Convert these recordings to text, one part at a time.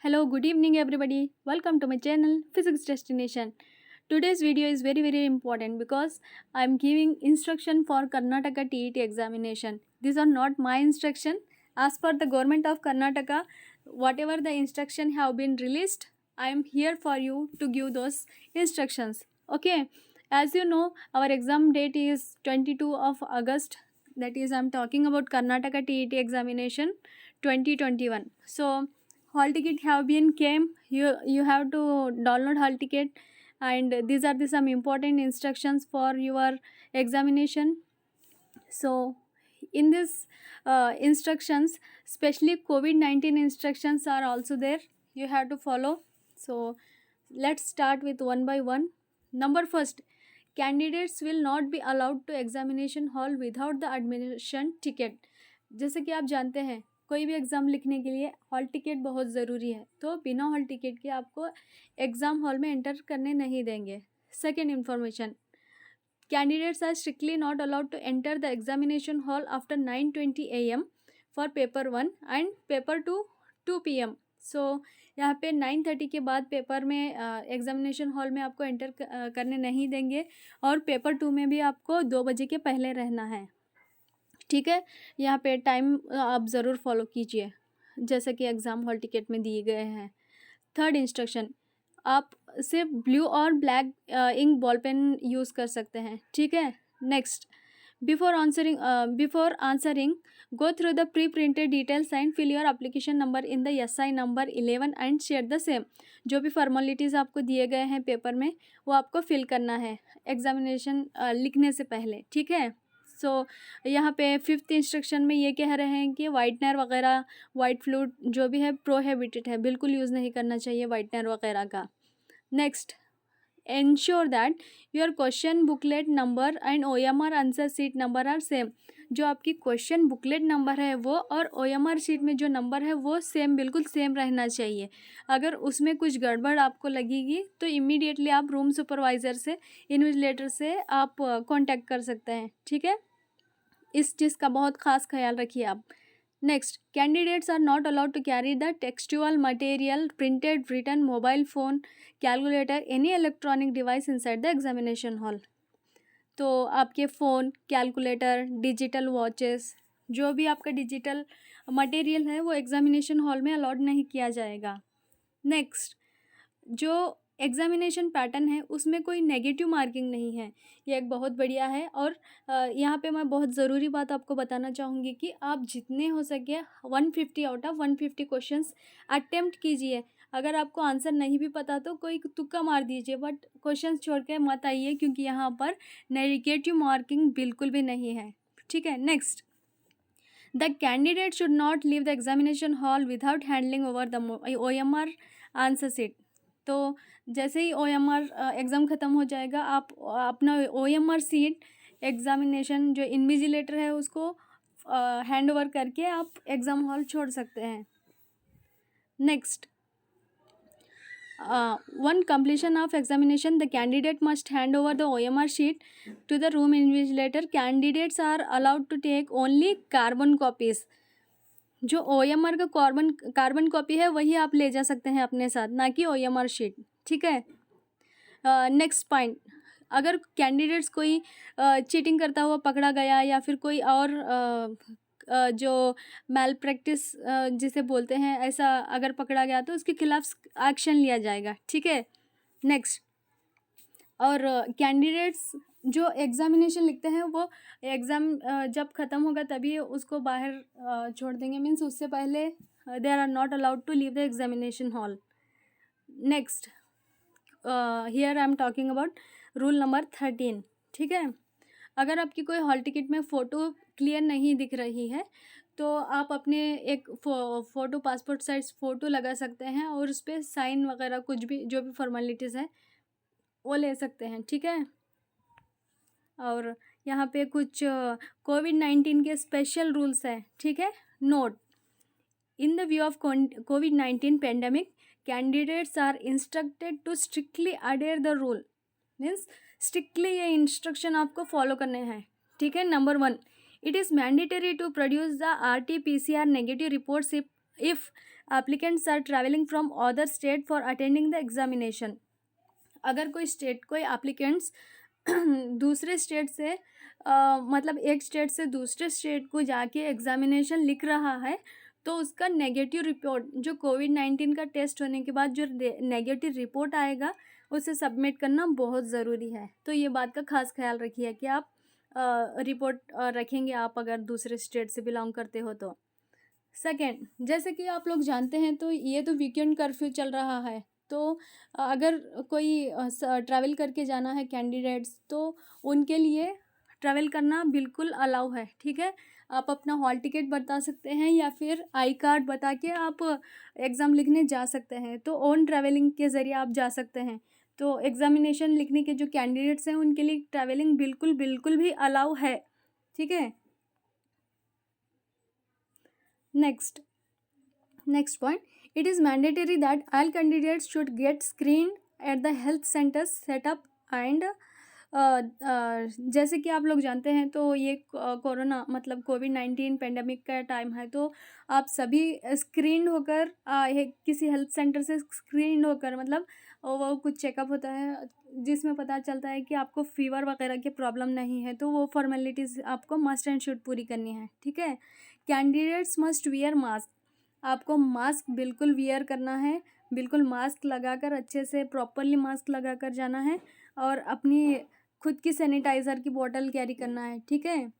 Hello, good evening everybody. Welcome to my channel Physics Destination. Today's video is very important because I am giving instruction for Karnataka TET examination. These are not my instruction. As per the government of Karnataka, whatever the instruction have been released, I am here for you to give those instructions. Okay. As you know, our exam date is 22 of August. That is, I am talking about Karnataka TET examination 2021. So hall ticket have been came. You have to download hall ticket, and these are the some important instructions for your examination. So in this instructions, especially COVID-19 instructions are also there, you have to follow. So let's start with one by one. Number first, candidates will not be allowed to examination hall without the admission ticket. जैसे कि आप जानते हैं, कोई भी exam लिखने के लिए हॉल टिकट बहुत ज़रूरी है, तो बिना हॉल टिकट के आपको एग्ज़ाम हॉल में एंटर करने नहीं देंगे. Second information, candidates are strictly not allowed to enter the examination hall after 9:20 a.m. for paper 1 and paper 2 2 p.m. सो यहाँ पे 9:30 के बाद पेपर में एग्जामिनेशन हॉल में आपको एंटर करने नहीं देंगे, और पेपर 2 में भी आपको 2 बजे के पहले रहना है. ठीक है, यहाँ पे टाइम आप ज़रूर फॉलो कीजिए जैसे कि एग्ज़ाम हॉल टिकट में दिए गए हैं. थर्ड इंस्ट्रक्शन, आप सिर्फ ब्लू और black ink ball pen use कर सकते हैं. ठीक है. Next, before answering go through the pre printed details and fill your application number in the SI number 11 and share the same. जो भी फॉर्मेलिटीज़ आपको दिए गए हैं पेपर में, वो आपको फिल करना है एग्जामिनेशन लिखने से पहले. ठीक है. सो यहाँ पे फिफ्थ इंस्ट्रक्शन में ये कह रहे हैं कि वाइटनर वगैरह, वाइट फ्लूइड जो भी है प्रोहिबिटेड है, बिल्कुल यूज़ नहीं करना चाहिए वाइटनर वगैरह का. Next, ensure that your question booklet number and OMR answer sheet number are same. जो आपकी क्वेश्चन बुकलेट नंबर है वो और OMR शीट में जो नंबर है वो सेम, बिल्कुल सेम रहना चाहिए. अगर उसमें कुछ गड़बड़ आपको लगेगी तो इमीडिएटली आप रूम सुपरवाइज़र से, इन्विजिलेटर से आप कांटेक्ट कर सकते हैं. ठीक है, इस चीज़ का बहुत ख़ास ख्याल रखिए आप. Next, candidates are not allowed to carry the textual material, printed, written, mobile phone, calculator, any electronic device inside the examination hall. तो आपके फ़ोन, कैलकुलेटर, डिजिटल वॉचेस, जो भी आपका डिजिटल मटेरियल है वो एग्जामिनेशन हॉल में अलाउड नहीं किया जाएगा. नेक्स्ट, जो एग्जामिनेशन पैटर्न है उसमें कोई नेगेटिव मार्किंग नहीं है, ये एक बहुत बढ़िया है. और यहाँ पे मैं बहुत ज़रूरी बात आपको बताना चाहूँगी कि आप जितने हो सके 150 आउट ऑफ 150 क्वेश्चंस अटेम्प्ट कीजिए. अगर आपको आंसर नहीं भी पता तो कोई तुक्का मार दीजिए, बट क्वेश्चंस छोड़ के मत आइए, क्योंकि यहाँ पर नेगेटिव मार्किंग बिल्कुल भी नहीं है. ठीक है. Next, the candidate should not leave the examination hall without handling over the OMR answer seat. तो जैसे ही OMR एग्ज़ाम ख़त्म हो जाएगा, आप अपना OMR सीट एग्ज़ामिनेशन जो इन्विजिलेटर है उसको हैंड ओवर करके आप एग्ज़ाम हॉल छोड़ सकते हैं. Next, one completion of examination, the candidate must hand over the OMR sheet to the room invigilator. Candidates are allowed to take only carbon copies. जो OMR का carbon copy है वही आप ले जा सकते हैं अपने साथ, ना कि OMR शीट. ठीक है. नेक्स्ट पॉइंट, अगर कैंडिडेट्स कोई चीटिंग करता हुआ पकड़ा गया या फिर कोई और जो मैल प्रैक्टिस जिसे बोलते हैं, ऐसा अगर पकड़ा गया तो उसके खिलाफ एक्शन लिया जाएगा. ठीक है. नेक्स्ट, और कैंडिडेट्स जो एग्ज़ामिनेशन लिखते हैं वो एग्ज़ाम जब ख़त्म होगा तभी उसको बाहर छोड़ देंगे, मीन्स उससे पहले they are not allowed to leave the examination hall. Next, here I am talking about rule number 13. ठीक है. अगर आपकी कोई हॉल टिकट में फ़ोटो क्लियर नहीं दिख रही है तो आप अपने एक फ़ोटो, पासपोर्ट साइज़ फ़ोटो लगा सकते हैं और उस पर साइन वगैरह कुछ भी जो भी फॉर्मेलिटीज़ है वो ले सकते हैं. ठीक है. और यहाँ पे कुछ COVID-19 के स्पेशल रूल्स हैं. ठीक है. Note, in the view of COVID-19 pandemic, candidates are instructed to strictly adhere the rule. Means strictly ये इंस्ट्रक्शन आपको फॉलो करने हैं. ठीक है. Number 1, it is mandatory to produce the RT-PCR negative reports if applicants are travelling from other state for attending the examination. अगर कोई applicants दूसरे state से मतलब एक स्टेट से दूसरे स्टेट को जाके एग्जामिनेशन लिख रहा है, तो उसका नेगेटिव रिपोर्ट, जो कोविड-19 का टेस्ट होने के बाद जो नेगेटिव रिपोर्ट आएगा, उसे सबमिट करना बहुत ज़रूरी है। तो ये बात का खास ख्याल रखिए कि आप रिपोर्ट रखेंगे आप अगर दूसरे स्टेट से बिलोंग करते हो तो। सेकेंड, जैसे कि आप लोग जानते हैं तो ये तो वीकेंड कर्फ्यू चल रहा है, तो अगर कोई ट्रैवल करके जाना है कैंडिडेट्स, तो उनके लिए ट्रैवल करना बिल्कुल अलाउ है, ठीक है। आप अपना हॉल टिकट बता सकते हैं या फिर आई कार्ड बता के आप एग्ज़ाम लिखने जा सकते हैं। तो ओन ट्रैवलिंग के ज़रिए आप जा सकते हैं। तो एग्ज़ामिनेशन लिखने के जो कैंडिडेट्स हैं उनके लिए ट्रैवलिंग बिल्कुल बिल्कुल भी अलाउ है, ठीक है। Next point, it is mandatory that all candidates should get screened at the health centers set up and जैसे कि आप लोग जानते हैं तो ये कोरोना मतलब कोविड-19 पेंडेमिक का टाइम है, तो आप सभी स्क्रीन होकर किसी हेल्थ सेंटर से स्क्रीन होकर मतलब वो कुछ चेकअप होता है जिसमें पता चलता है कि आपको फीवर वगैरह की प्रॉब्लम नहीं है, तो वो फॉर्मेलिटीज़ आपको मस्ट एंड शुड पूरी करनी है, ठीक है। कैंडिडेट्स मस्ट वियर मास्क, आपको मास्क बिल्कुल वियर करना है, बिल्कुल मास्क लगाकर अच्छे से प्रॉपरली मास्क लगाकर जाना है और अपनी खुद की सैनिटाइज़र की बॉटल कैरी करना है, ठीक है।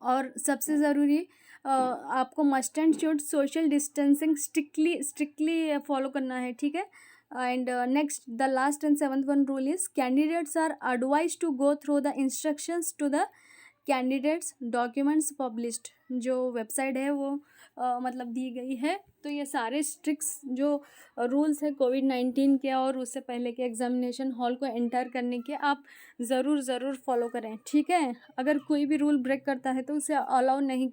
और सबसे ज़रूरी आपको must and should social distancing strictly follow करना है, ठीक है। And next, the last and 7th one rule is candidates are advise to go through the instructions to the candidates documents published, जो वेबसाइट है वो मतलब दी गई है। तो ये सारे स्ट्रिक्स जो रूल्स है कोविड-19 के और उससे पहले के एग्जामिनेशन हॉल को एंटर करने के, आप ज़रूर फॉलो करें, ठीक है। अगर कोई भी रूल ब्रेक करता है तो उसे अलाउ नहीं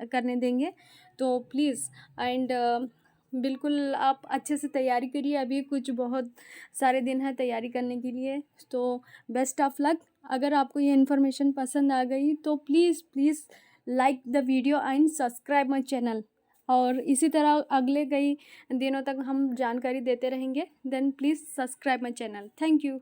करने देंगे, तो प्लीज़ एंड बिल्कुल आप अच्छे से तैयारी करिए। अभी कुछ बहुत सारे दिन हैं तैयारी करने के लिए, तो बेस्ट ऑफ लक। अगर आपको ये इन्फॉर्मेशन पसंद आ गई तो please like the video and subscribe my channel, और इसी तरह अगले कई दिनों तक हम जानकारी देते रहेंगे। Then please subscribe my channel. Thank you.